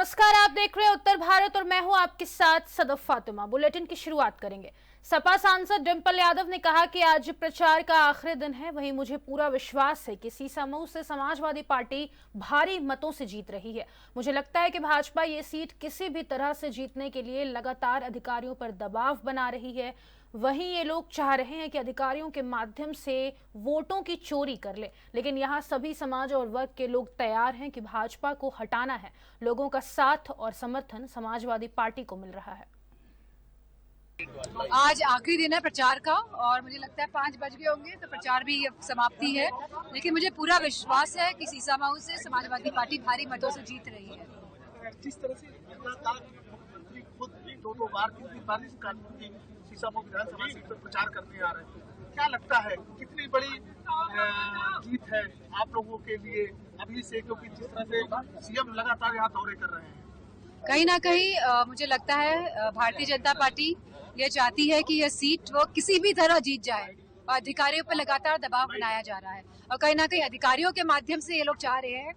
नमस्कार, आप देख रहे हैं उत्तर भारत और मैं हूं आपके साथ सदफ फातिमा। बुलेटिन की शुरुआत करेंगे। सपा सांसद डिंपल यादव ने कहा कि आज प्रचार का आखिरी दिन है। वहीं मुझे पूरा विश्वास है कि सीसामऊ से समाजवादी पार्टी भारी मतों से जीत रही है। मुझे लगता है कि भाजपा ये सीट किसी भी तरह से जीतने के लिए लगातार अधिकारियों पर दबाव बना रही है। वहीं ये लोग चाह रहे हैं कि अधिकारियों के माध्यम से वोटों की चोरी कर ले, लेकिन यहाँ सभी समाज और वर्ग के लोग तैयार हैं कि भाजपा को हटाना है। लोगों का साथ और समर्थन समाजवादी पार्टी को मिल रहा है। आज आखिरी दिन है प्रचार का और मुझे लगता है 5 बज गए होंगे तो प्रचार भी समाप्ति है, लेकिन मुझे पूरा विश्वास है कि सीसामऊ से समाजवादी पार्टी भारी मतों से जीत रही है। जिस तरह से मुख्यमंत्री खुद भी दो बार 3 बार इस कानून की सीसामऊ विधानसभा सीट पर प्रचार करते आ रहे हैं, क्या लगता है कितनी बड़ी जीत है आप लोगों के लिए अभी से, क्योंकि जिस तरह से सीएम लगातार यहाँ दौरे कर रहे हैं? कहीं ना कहीं मुझे लगता है भारतीय जनता पार्टी ये चाहती है कि यह सीट वो किसी भी तरह जीत जाए और अधिकारियों पर लगातार दबाव बनाया जा रहा है और कहीं ना कहीं अधिकारियों के माध्यम से ये लोग चाह रहे हैं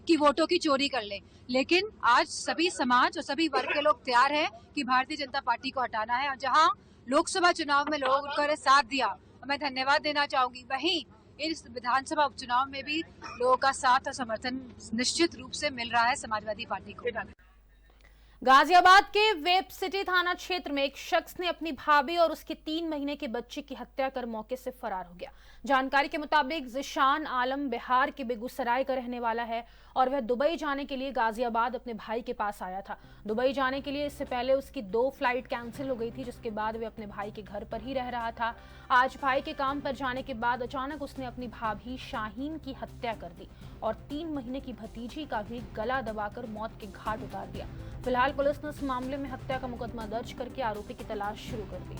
कि वोटों की चोरी कर ले। लेकिन आज सभी समाज और सभी वर्ग के लोग तैयार हैं कि भारतीय जनता पार्टी को हटाना है और जहां लोकसभा चुनाव में लोगों ने साथ दिया, मैं धन्यवाद देना चाहूंगी, वहीं इस विधानसभा उपचुनाव में भी लोगों का साथ और समर्थन निश्चित रूप से मिल रहा है समाजवादी पार्टी को। गाजियाबाद के वेब सिटी थाना क्षेत्र में एक शख्स ने अपनी भाभी और उसके 3 महीने के बच्चे की हत्या कर मौके से फरार हो गया। जानकारी के मुताबिक जिशान आलम बिहार के बेगूसराय का रहने वाला है और वह दुबई जाने के लिए गाजियाबाद अपने भाई के पास आया था। दुबई जाने के लिए इससे पहले उसकी 2 फ्लाइट कैंसिल हो गई थी, जिसके बाद वह अपने भाई के घर पर ही रह रहा था। आज भाई के काम पर जाने के बाद अचानक उसने अपनी भाभी शाहीन की हत्या कर दी और 3 महीने की भतीजी का भी गला दबाकर मौत के घाट उतार दिया। फिलहाल पुलिस ने इस मामले में हत्या का मुकदमा दर्ज करके आरोपी की तलाश शुरू कर दी।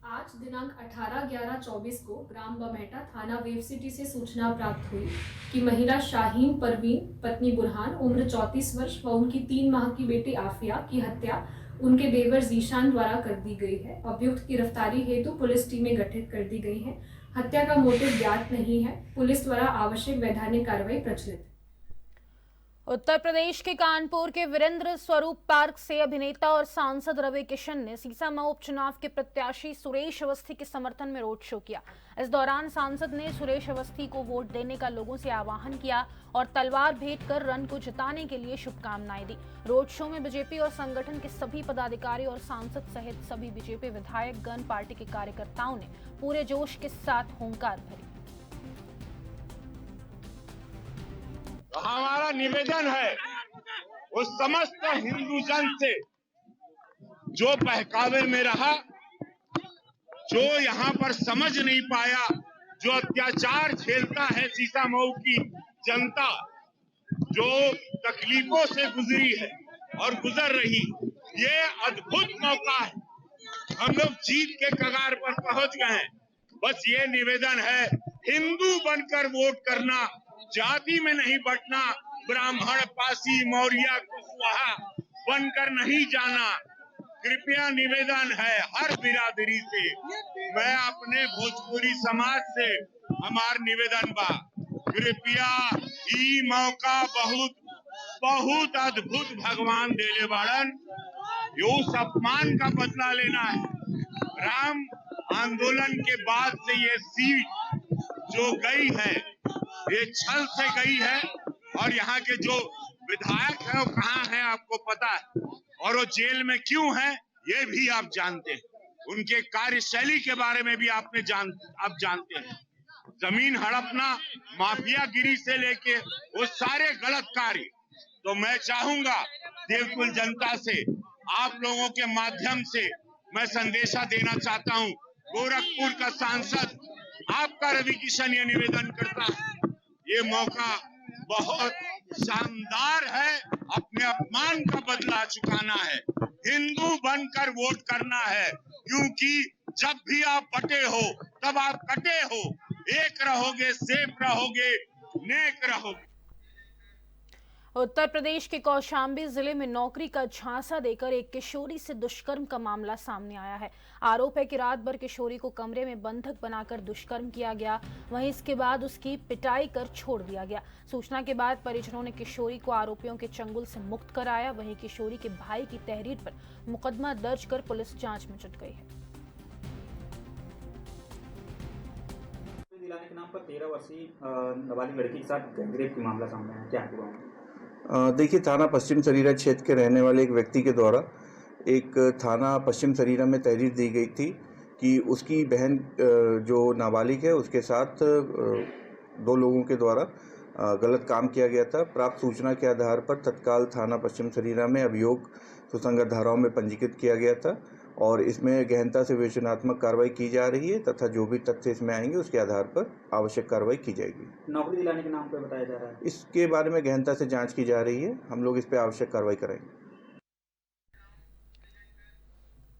आज दिनांक 18/11/24 को ग्राम बमेटा थाना वेब सिटी से सूचना प्राप्त हुई कि महिला शाहीन परवीन पत्नी बुरहान उम्र 34 वर्ष व उनकी 3 माह की बेटी आफिया की हत्या उनके देवर जीशान द्वारा कर दी गई है। अभियुक्त की गिरफ्तारी हेतु पुलिस टीमें गठित कर दी गई हैं। हत्या का मोटिव ज्ञात नहीं है। पुलिस द्वारा आवश्यक वैधानिक कार्रवाई प्रचलित है। उत्तर प्रदेश के कानपुर के वीरेंद्र स्वरूप पार्क से अभिनेता और सांसद रवि किशन ने सीसामऊ उपचुनाव के प्रत्याशी सुरेश अवस्थी के समर्थन में रोड शो किया। इस दौरान सांसद ने सुरेश अवस्थी को वोट देने का लोगों से आह्वान किया और तलवार भेंट कर रन को जिताने के लिए शुभकामनाएं दी। रोड शो में बीजेपी और संगठन के सभी पदाधिकारी और सांसद सहित सभी बीजेपी विधायक गण पार्टी के कार्यकर्ताओं ने पूरे जोश के साथ हुंकार भरी। हमारा निवेदन है उस समस्त हिंदू जन से जो बहकावे में रहा, जो यहाँ पर समझ नहीं पाया, जो अत्याचार झेलता है सीसामऊ की जनता, जो तकलीफों से गुजरी है और गुजर रही, ये अद्भुत मौका है। हम लोग जीत के कगार पर पहुंच गए हैं। बस ये निवेदन है, हिंदू बनकर वोट करना, जाति में नहीं बंटना, ब्राह्मण पासी मौर्य कुशवाहा बनकर नहीं जाना। कृपया निवेदन है हर बिरादरी से, मैं अपने भोजपुरी समाज से हमार निवेदन बा, कृपया ई मौका बहुत बहुत अद्भुत भगवान देले बाड़न, उस अपमान का बदला लेना है। राम आंदोलन के बाद से ये सीट जो गई है, ये छल से गई है और यहाँ के जो विधायक हैं वो कहाँ हैं आपको पता है, और वो जेल में क्यों हैं ये भी आप जानते हैं। उनके कार्यशैली के बारे में भी आप जानते हैं। जमीन हड़पना, माफियागिरी से लेके वो सारे गलत कार्य। तो मैं चाहूंगा देवकुल जनता से, आप लोगों के माध्यम से मैं संदेशा देना चाहता हूँ। गोरखपुर का सांसद आपका रवि किशन ये निवेदन करता है, ये मौका बहुत शानदार है, अपने अपमान का बदला चुकाना है, हिंदू बनकर वोट करना है, क्योंकि जब भी आप बटे हो तब आप कटे हो, एक रहोगे, सेफ रहोगे, नेक रहोगे। उत्तर प्रदेश के कौशाम्बी जिले में नौकरी का झांसा देकर एक किशोरी से दुष्कर्म का मामला सामने आया है। आरोप है कि रात भर किशोरी को कमरे में बंधक बनाकर दुष्कर्म किया गया, वहीं इसके बाद उसकी पिटाई कर छोड़ दिया गया। सूचना के बाद परिजनों ने किशोरी को आरोपियों के चंगुल से मुक्त कराया। वहीं किशोरी के भाई की तहरीर पर मुकदमा दर्ज कर पुलिस जांच में जुट गई है। दिलाने के नाम पर 13 वर्षीय नाबालिग लड़की के साथ गैंगरेप की मामला सामने आया, क्या हुआ? देखिए, थाना पश्चिम सरीरा क्षेत्र के रहने वाले एक व्यक्ति के द्वारा एक थाना पश्चिम सरीरा में तहरीर दी गई थी कि उसकी बहन जो नाबालिग है उसके साथ दो लोगों के द्वारा गलत काम किया गया था। प्राप्त सूचना के आधार पर तत्काल थाना पश्चिम सरीरा में अभियोग सुसंगत धाराओं में पंजीकृत किया गया था और इसमें गहनता से विवेचनात्मक कार्रवाई की जा रही है तथा जो भी तथ्य इसमें आएंगे उसके आधार पर आवश्यक कार्रवाई की जाएगी। नौकरी दिलाने के नाम पर बताया जा रहा है, इसके बारे में गहनता से जांच की जा रही है, हम लोग इस पर आवश्यक कार्रवाई करेंगे।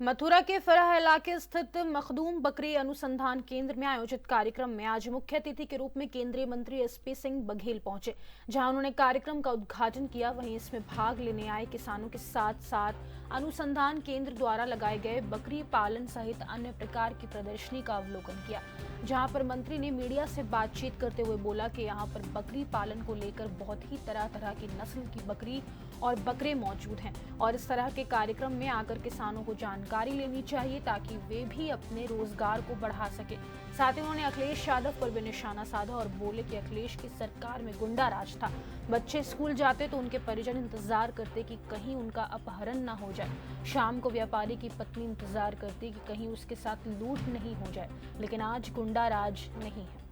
मथुरा के फरह इलाके स्थित मखदूम बकरी अनुसंधान केंद्र में आयोजित कार्यक्रम में आज मुख्य अतिथि के रूप में केंद्रीय मंत्री एसपी सिंह बघेल पहुंचे, जहां उन्होंने कार्यक्रम का उद्घाटन किया। वहीं इसमें भाग लेने आए किसानों के साथ साथ अनुसंधान केंद्र द्वारा लगाए गए बकरी पालन सहित अन्य प्रकार की प्रदर्शनी का अवलोकन किया, जहां पर मंत्री ने मीडिया से बातचीत करते हुए बोला कि यहां पर बकरी पालन को लेकर बहुत ही तरह तरह की नस्ल की बकरी और बकरे मौजूद हैं और इस तरह के कार्यक्रम में आकर किसानों को जानकारी लेनी चाहिए ताकि वे भी अपने रोजगार को बढ़ा सके। साथ ही उन्होंने अखिलेश यादव पर भी निशाना साधा और बोले कि अखिलेश की सरकार में गुंडा राज था। बच्चे स्कूल जाते तो उनके परिजन इंतजार करते कि कहीं उनका अपहरण न हो जाए। शाम को व्यापारी की पत्नी इंतजार करती कि कहीं उसके साथ लूट नहीं हो जाए, लेकिन आज गुंडा राज नहीं है।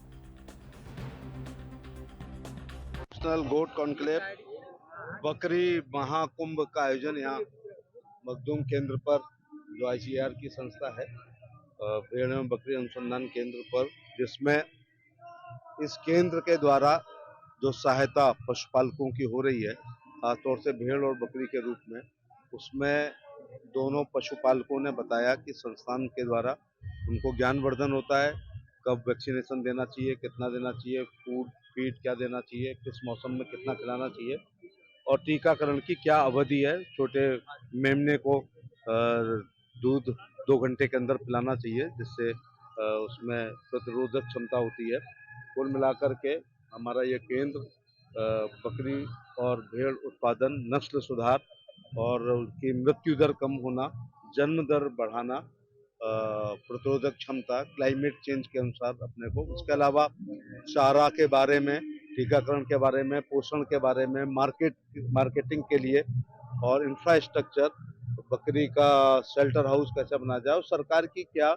नेशनल गोट कॉन्क्लेव बकरी महाकुंभ का आयोजन यहाँ मखदूम केंद्र पर जो ICAR की संस्था है भेड़ एवं बकरी अनुसंधान केंद्र पर, जिसमें इस केंद्र के द्वारा जो सहायता पशुपालकों की हो रही है खासतौर से भेड़ और बकरी के रूप में, उसमें दोनों पशुपालकों ने बताया कि संस्थान के द्वारा उनको ज्ञानवर्धन होता है, कब वैक्सीनेशन देना चाहिए, कितना देना चाहिए, फूड फीड क्या देना चाहिए, किस मौसम में कितना खिलाना चाहिए और टीकाकरण की क्या अवधि है। छोटे मेमने को दूध 2 घंटे के अंदर पिलाना चाहिए जिससे उसमें प्रतिरोधक क्षमता होती है। कुल मिलाकर के हमारा ये केंद्र बकरी और भेड़ उत्पादन, नस्ल सुधार और उनकी मृत्यु दर कम होना, जन्म दर बढ़ाना, प्रतिरोधक क्षमता, क्लाइमेट चेंज के अनुसार अपने को, उसके अलावा चारा के बारे में, टीकाकरण के बारे में, पोषण के बारे में, मार्केटिंग के लिए और इंफ्रास्ट्रक्चर, बकरी का शेल्टर हाउस कैसे बनाया जाए और सरकार की क्या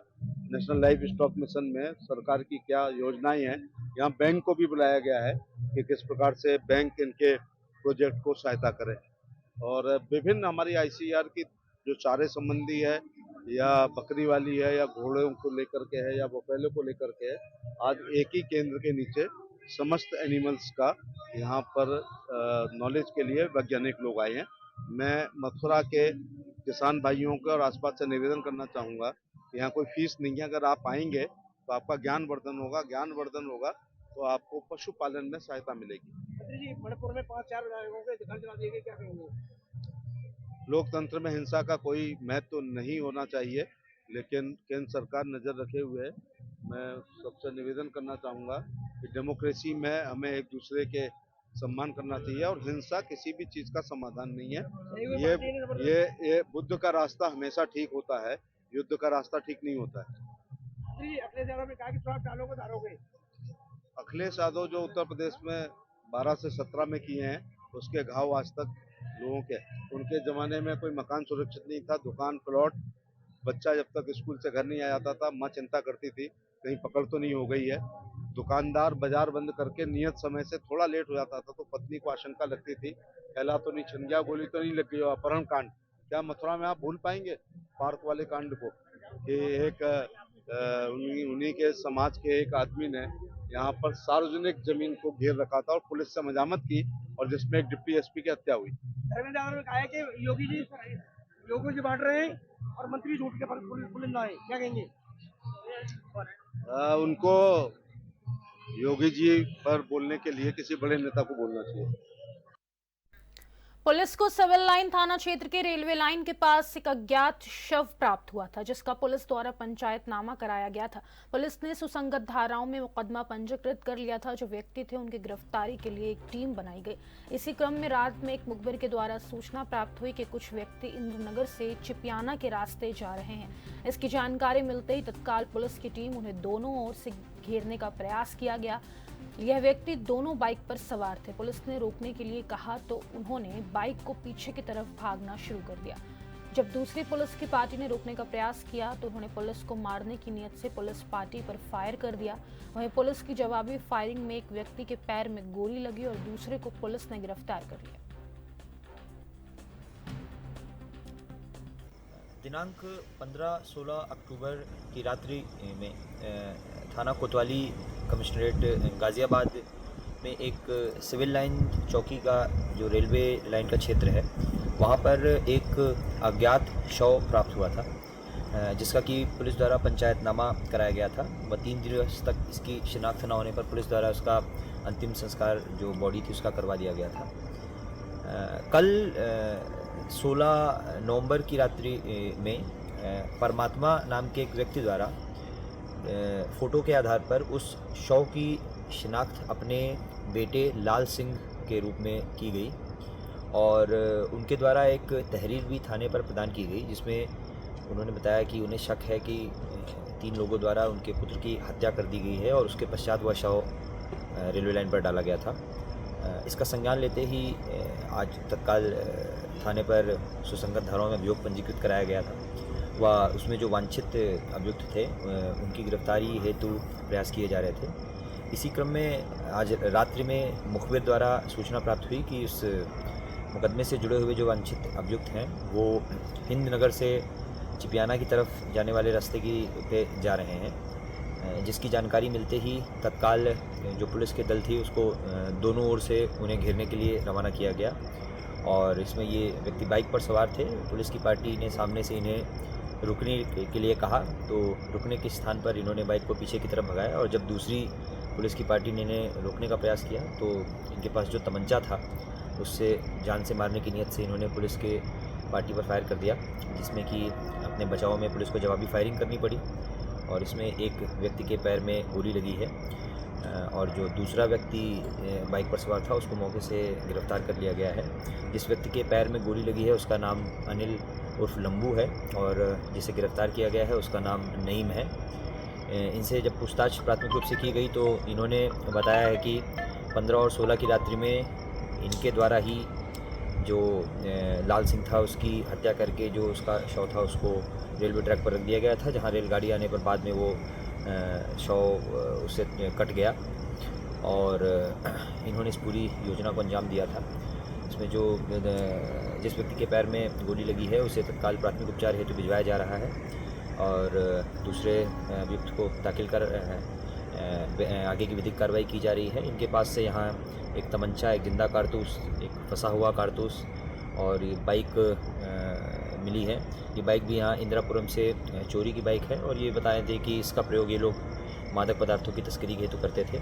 नेशनल लाइव स्टॉक मिशन में सरकार की क्या योजनाएं हैं। यहाँ बैंक को भी बुलाया गया है कि किस प्रकार से बैंक इनके प्रोजेक्ट को सहायता करे और विभिन्न हमारी ICAR की जो चारे संबंधी है या बकरी वाली है या घोड़ों को लेकर के है या बफेलो को लेकर के है, आज एक ही केंद्र के नीचे समस्त एनिमल्स का यहाँ पर नॉलेज के लिए वैज्ञानिक लोग आए हैं। मैं मथुरा के किसान भाइयों को और आसपास से निवेदन करना चाहूँगा कि यहाँ कोई फीस नहीं है, अगर आप आएंगे तो आपका ज्ञानवर्धन होगा तो आपको पशुपालन में सहायता मिलेगी। मणिपुर में 5-4 विधायकों के घर जला दिए गए, क्या कहेंगे? लोकतंत्र में हिंसा का कोई महत्व तो नहीं होना चाहिए, लेकिन केंद्र सरकार नजर रखे हुए है। मैं सबसे निवेदन करना चाहूँगा कि डेमोक्रेसी में हमें एक दूसरे के सम्मान करना चाहिए और हिंसा किसी भी चीज का समाधान नहीं है। ये बुद्ध का रास्ता हमेशा ठीक होता है, युद्ध का रास्ता ठीक नहीं होता है। अखिलेश यादव ने कहा कि 100 सालों को धारोगे। अखिलेश यादव जो उत्तर प्रदेश में 12 से 17 में किए हैं, उसके घाव आज तक लोगों के, उनके जमाने में कोई मकान सुरक्षित नहीं था, दुकान प्लॉट, बच्चा जब तक स्कूल से घर नहीं आ जाता था माँ चिंता करती थी कहीं पकड़ तो नहीं हो गई है। दुकानदार बाजार बंद करके नियत समय से थोड़ा लेट हो जाता था तो पत्नी को आशंका लगती थी पहला तो नहीं छिन गया, गोली तो नहीं लग गई, अपहरण कांड। क्या मथुरा में आप भूल पाएंगे पार्क वाले कांड को कि एक उन्हीं के समाज के एक आदमी ने यहाँ पर सार्वजनिक जमीन को घेर रखा था और पुलिस से मजामत की और जिसमें एक डिप्टी SP की हत्या हुई। धर्मेंद्र यादव ने कहा है कि योगी जी बांट रहे हैं और मंत्री झूठ के पर पुलिंदा है, क्या कहेंगे? उनको योगी जी पर बोलने के लिए किसी बड़े नेता को बोलना चाहिए। पुलिस को सिविल लाइन थाना क्षेत्र के रेलवे लाइन के पास एक अज्ञात शव प्राप्त हुआ था, जिसका पुलिस द्वारा पंचायतनामा कराया गया था। पुलिस ने सुसंगत धाराओं में मुकदमा पंजीकृत कर लिया था। जो व्यक्ति थे उनकी गिरफ्तारी के लिए एक टीम बनाई गई। इसी क्रम में रात में एक मुखबिर के द्वारा सूचना प्राप्त हुई कि कुछ व्यक्ति इंद्रनगर से चिपियाना के रास्ते जा रहे हैं। इसकी जानकारी मिलते ही तत्काल पुलिस की टीम उन्हें दोनों ओर से घेरने का प्रयास किया गया। यह व्यक्ति दोनों बाइक पर सवार थे। पुलिस ने रोकने के लिए कहा तो उन्होंने बाइक को पीछे की तरफ भागना शुरू कर दिया। जब दूसरी पुलिस की पार्टी ने रोकने का प्रयास किया तो उन्होंने पुलिस को मारने की नीयत से पुलिस पार्टी पर फायर कर दिया। वहीं पुलिस की जवाबी फायरिंग में एक व्यक्ति के पैर में गोली लगी और दूसरे को पुलिस ने गिरफ्तार कर लिया। दिनांक 15-16 अक्टूबर की रात्रि में थाना कोतवाली कमिश्नरेट गाज़ियाबाद में एक सिविल लाइन चौकी का जो रेलवे लाइन का क्षेत्र है, वहाँ पर एक अज्ञात शव प्राप्त हुआ था, जिसका कि पुलिस द्वारा पंचायतनामा कराया गया था। वह 3 दिवस तक इसकी शिनाख्त न होने पर पुलिस द्वारा उसका अंतिम संस्कार जो बॉडी थी उसका करवा दिया गया था। कल 16 नवंबर की रात्रि में परमात्मा नाम के एक व्यक्ति द्वारा फ़ोटो के आधार पर उस शव की शिनाख्त अपने बेटे लाल सिंह के रूप में की गई और उनके द्वारा एक तहरीर भी थाने पर प्रदान की गई, जिसमें उन्होंने बताया कि उन्हें शक है कि 3 लोगों द्वारा उनके पुत्र की हत्या कर दी गई है और उसके पश्चात वह शव रेलवे लाइन पर डाला गया था। इसका संज्ञान लेते ही आज तत्काल थाने पर सुसंगत धाराओं में अभियोग पंजीकृत कराया गया था। वह उसमें जो वांछित अभियुक्त थे उनकी गिरफ्तारी हेतु प्रयास किए जा रहे थे। इसी क्रम में आज रात्रि में मुखबिर द्वारा सूचना प्राप्त हुई कि इस मुकदमे से जुड़े हुए जो वांछित अभियुक्त हैं वो हिंदनगर से चिपियाना की तरफ जाने वाले रास्ते की पे जा रहे हैं, जिसकी जानकारी मिलते ही तत्काल जो पुलिस के दल थी उसको दोनों ओर से उन्हें घेरने के लिए रवाना किया गया और इसमें ये व्यक्ति बाइक पर सवार थे। पुलिस की पार्टी ने सामने से इन्हें रुकने के लिए कहा तो रुकने के स्थान पर इन्होंने बाइक को पीछे की तरफ भगाया और जब दूसरी पुलिस की पार्टी ने इन्हें रोकने का प्रयास किया तो इनके पास जो तमंचा था उससे जान से मारने की नीयत से इन्होंने पुलिस के पार्टी पर फायर कर दिया, जिसमें कि अपने बचाव में पुलिस को जवाबी फायरिंग करनी पड़ी और इसमें एक व्यक्ति के पैर में गोली लगी है और जो दूसरा व्यक्ति बाइक पर सवार था उसको मौके से गिरफ्तार कर लिया गया है। जिस व्यक्ति के पैर में गोली लगी है उसका नाम अनिल उर्फ लंबू है और जिसे गिरफ्तार किया गया है उसका नाम नईम है। इनसे जब पूछताछ प्राथमिक रूप से की गई तो इन्होंने बताया है कि 15 और 16 की रात्रि में इनके द्वारा ही जो लाल सिंह था उसकी हत्या करके जो उसका शव था उसको रेलवे ट्रैक पर रख दिया गया था, जहां रेलगाड़ी आने पर बाद में वो शव उससे कट गया और इन्होंने इस पूरी योजना को अंजाम दिया था। इसमें जो जिस व्यक्ति के पैर में गोली लगी है उसे तत्काल प्राथमिक उपचार हेतु भिजवाया जा रहा है और दूसरे अभियुक्त को दाखिल कर आगे की विधिक कार्रवाई की जा रही है। इनके पास से यहाँ एक तमंचा, एक जिंदा कारतूस, एक फंसा हुआ कारतूस और ये बाइक मिली है। ये बाइक भी यहाँ इंदिरापुरम से चोरी की बाइक है और ये बताए थे कि इसका प्रयोग ये लोग मादक पदार्थों की तस्करी के हेतु करते थे।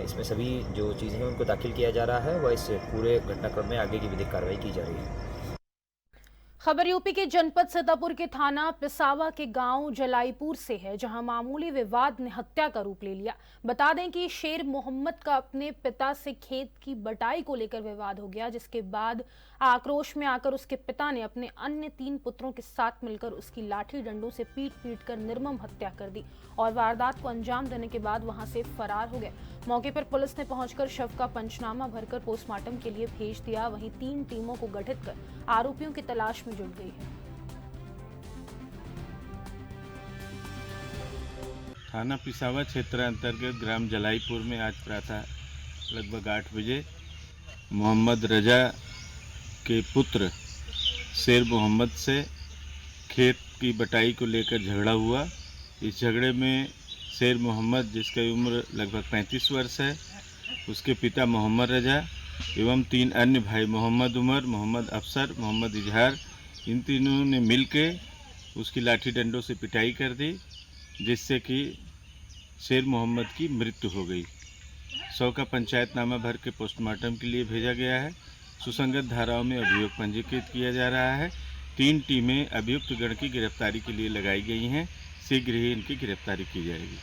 इसमें सभी जो चीज़ें हैं उनको दाखिल किया जा रहा है वह इस पूरे घटनाक्रम में आगे की विधिक कार्रवाई की जा रही है। खबर यूपी के जनपद सीतापुर के थाना पिसावा के गांव जलाईपुर से है, जहां मामूली विवाद ने हत्या का रूप ले लिया। बता दें कि शेर मोहम्मद का अपने पिता से खेत की बटाई को लेकर विवाद हो गया, जिसके बाद आक्रोश में आकर उसके पिता ने अपने अन्य 3 पुत्रों के साथ मिलकर उसकी लाठी डंडों से पीट कर निर्मम हत्या कर दी और वारदात को अंजाम देने के बाद वहां से फरार हो गए। मौके पर पुलिस ने पहुंचकर शव का पंचनामा भरकर पोस्टमार्टम के लिए भेज दिया। वहीं 3 टीमों को गठित कर आरोपियों की तलाश में जुट गई है। थाना पिसावा क्षेत्र अंतर्गत ग्राम जलाईपुर में आज प्रातः लगभग 8 बजे मोहम्मद रजा के पुत्र शेर मोहम्मद से खेत की बटाई को लेकर झगड़ा हुआ। इस झगड़े में शेर मोहम्मद, जिसकी उम्र लगभग 35 वर्ष है, उसके पिता मोहम्मद रजा एवं 3 अन्य भाई मोहम्मद उमर, मोहम्मद अफसर, मोहम्मद इजहार, इन तीनों ने मिलकर उसकी लाठी डंडों से पिटाई कर दी, जिससे कि शेर मोहम्मद की मृत्यु हो गई। शव का पंचायतनामा भर के पोस्टमार्टम के लिए भेजा गया है। सुसंगत धाराओं में अभियोग पंजीकृत किया जा रहा है। 3 टीमें अभियुक्त गण की गिरफ्तारी के लिए लगाई गई हैं। शीघ्र ही इनकी गिरफ्तारी की जाएगी।